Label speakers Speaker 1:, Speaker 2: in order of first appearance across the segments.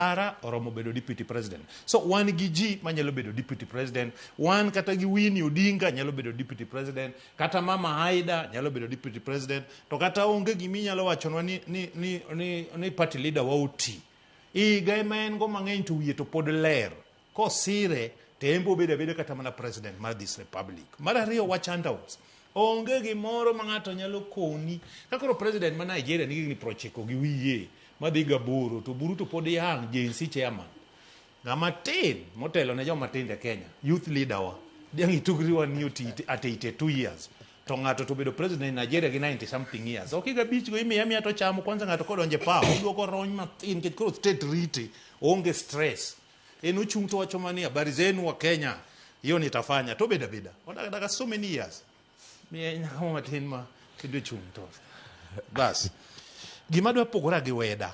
Speaker 1: Masara oromo bedo deputy president. So wan gi ji manyalo bedo deputy president, wan kata gi Winnie Odinga nyalo bedo deputy president, kata Mama Haida nyalo bedo deputy president, to kata onge gimi nyalo wachonwa ni party leader wa oti. Iga ema en go mang'eny to wiye to pod ler. Kosire tembo bedo kata mana president mar this republic. Mar ariyo wach handouts. Onge gimoro ma ng'ato nyalo koni. Kakoro president ma Nigeria nigi ni prochiko gi wiye. Madhi Gaburu to buru to pod yang JNC chairman. Ng'ama tin motelo ne joma tin e Kenya, youth leader wa. Diang itugri wa ni at 82 years. To ng'ato to bedo president in Nigeria gi 90 something years. Okiga bich go imiya to chamo kwanza ng'ato kodonje pa, oduoko rony matin ket koro state rite, onge stress. En uchung to wacho mani habari zenu wa Kenya, hiyo nitafanya to beda. Odaka so many years. Mie nyako matin ma kido chung to. Bas. Gima dwa pogora gi weda.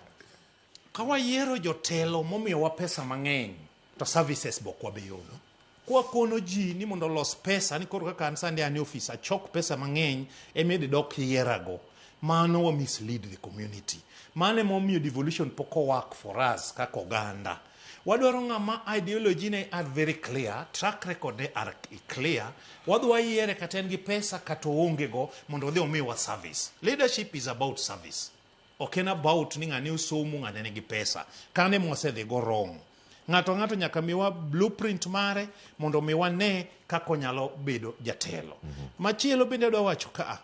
Speaker 1: Kawa yero jotelo momiyo wa pesa mang'eny to services bokwa beyono. Kwa kono ji ni mondo los pesa ni koro kaka ansande ani office achok pesa mang'eny emedi dok yerago. Mano wa mislead the community. Mane momiyo devolution poko work for us kaka oganda. Wadwaro ng'ama ideology ne are very clear, track record ne are clear. Wadwa yiere katen gi pesa kato onge go mondo odhi omiwa service. Leadership is about service. Okay, about ni ng'ani usomo ng'ani nigi pesa. Kane mwasedhi go wrong. Ng'ato nyaka miwa blueprint mare mondo miwa ne kako nyalo bedo jatelo. Machielo bende dwa wacho ka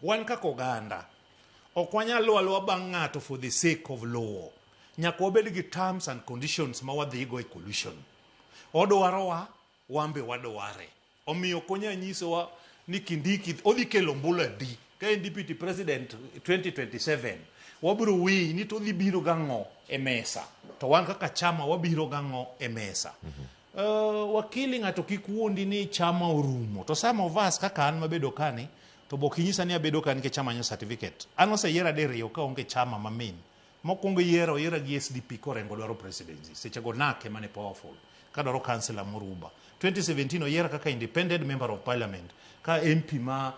Speaker 1: wan kako oganda ok wanyalo alwa bang' ng'ato for the sake of law. Nyaka wabed gi terms and conditions ma wadhi go e collusion. Odwarowa wambe wadware. Omiyo konya nyisowa ni Kindiki odhi kelo mbula di ka deputy president 2027 wabiro wi ni to dhi biro gang'o e mesa to wan kaka chama wabiro gang'o e mesa. Wakili ng'ato kik wuondi ni chama orumo to some of us kaka an mabedo kani to bokinyisa ni abedo kani ke chama nyo certificate an oseyera deriyo ka onge chama mamin mokwongo yera gi SDP korengo dwaro presidency seche go nake mane powerful ka dwaro councilor Muruba 2017 oyera kaka independent member of parliament ka MP ma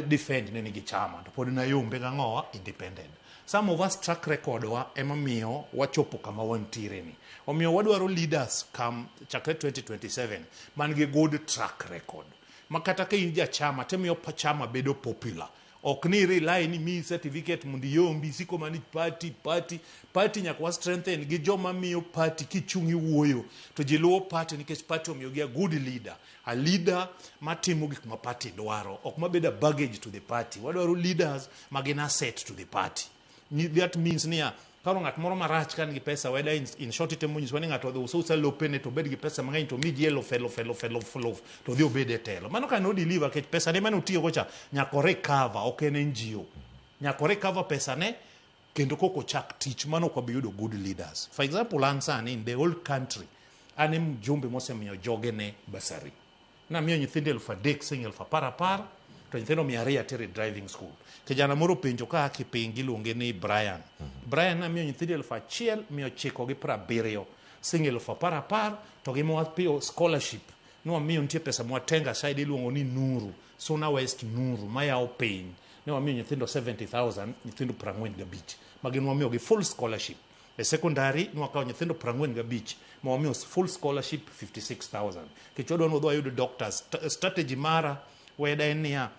Speaker 1: defend ne nigi chama to pod na yombe gang'owa independent. Some of us track record wa emamiyo wachopo kama wantiere ni. Omiyo wadwaro leaders come chakre 2027 man gi good track record. Makata ka inja chama temiyo pa chama bedo popular. Ok ni rely ni mi certificate mundi yombi siko mani party nyaka wa strengthen gi joma miyo party kichungi wuoyo to jiluo party nikech party omiyo gi a good leader, a leader matimo gik ma party dwaro, ok mabeda baggage to the party. Wadwaro leaders magina asset to the party. That means niya karo ng'at moro marach kan gi pesa weda in short itemo nyiswa ni ng'ato dho so lopene to bed gi pesa mang'eny to midi elo fellow to dhi obede telo. Mano ka no deliver ke pesa ne mano tiyo gocha nyako recover ok en NGO. Nyako recover pesa ne kendo koko chak tich mano kwa biyudo good leaders. For example ansani in the whole country ane mjumbe mosemiyo joge ne basari. Na miyo nyithinde 3,000 sing 10,000 to nyithindo 200 tere driving school. Kijana moro penjo ka kipingi luonge ni Brian. Brian na miyo nyithindi 1,970 sing 10,000 to gimowa piyo scholarship. Nwa miyo ntie pesa mwatenga side iluongo ni Nuru. Sona West Nuru maya piny. Nwa miyo nyithindo 70,000 nyithindo 45. Maginwa miyo gi full scholarship. E secondary nwa kao nyithindo 45. Mwa miyo full scholarship 56,000. Kichodo nwa dwa yudo doctors. Strategy mara weda enia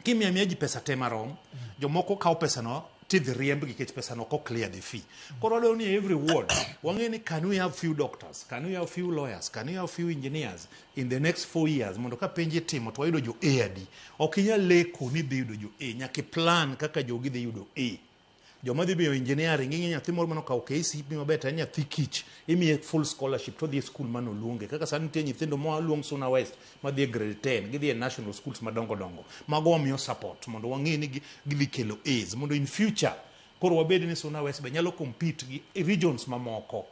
Speaker 1: kimia miyaji pesa tema rom jomoko kao pesa no tidhi riemb gi kech pesa no ko clear the fee. Koro wadwaro ni every ward wang'eni can we have few doctors, can we have few lawyers, can we have few engineers in the next 4 years mondo ka penje timo to wayudo jo A adi. Ok inyal leko ni dhi yudo jo A, nyaka plan kaka jogi dhi yudo A. Joma dhi biyo engineering ing'e nyathi moro mano kao KCP mabeta en nyathi kich imiye full scholarship to dhi school mano luonge kaka sani nitie nyithindo mo luong Suna West madhi grade 10 gidhi e national schools madongo mago wamiyo support mondo wang'e ni gidhi kelo A's mondo in future koro wabed ni Suna West be nyalo compete gi regions mamoko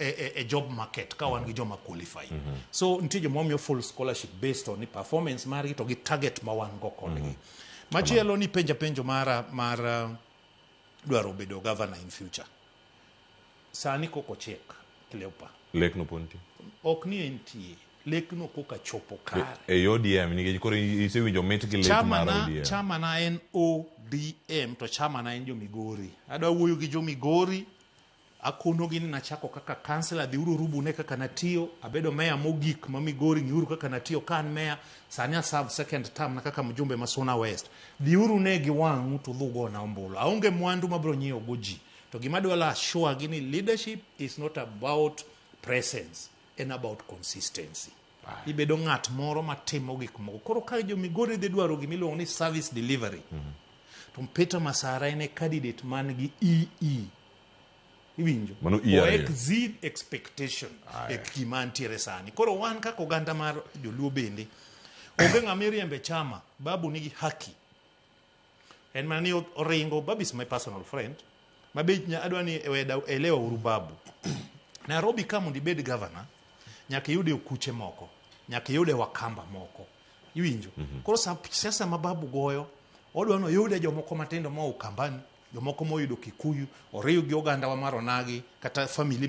Speaker 1: a job market ka wan gi joma qualify. So nitie joma wamiyo full scholarship based on performance margi to gi target ma wan go kodgi. Machielo ni penjo mara dwaro bedo governor in future. Sani koko chek Cleopa.
Speaker 2: Lek no ponti.
Speaker 1: Ok ni entie. Lek no koka chopo kare.
Speaker 2: E ODM ni koro isewinjo met gi lek mar ODM.
Speaker 1: Chama na en ODM to chama na en jo Migori. Adwa wuoyo gi jo Migori akono gini nachako kaka kansela dhi uru rubune kaka natiyo abedo meya mogik ma Migori ngiuru kaka natiyo kan meya sani serve second term na kaka mjumbe Masuna West dhi uru negi wang'u to dhugo na ombulu aonge mwandu mabro nyiewo goji to gima dwala assure gini leadership is not about presence and about consistency ibedo ng'at moro matimo gik moko koro ka jo Migori dhi dwaro gimiluongo ni service delivery to Peter Masara ene candidate man gi EE iwinjo o exceed expectation e gima antiere sani koro wan kaka oganda mar joluo bende onge ng'ama riembe chama babu nigi haki en mani oringo babu is my personal friend mabe adwa ni elewa uru babu Nairobi kama ndibed governor nyaka yude kuche moko nyaka yude wakamba moko iwinjo koro sasa mababu goyo odwa no yude jomoko matindo ma ukambani jomoko moyudo Kikuyu oriyo gi oganda wa maronagi kata family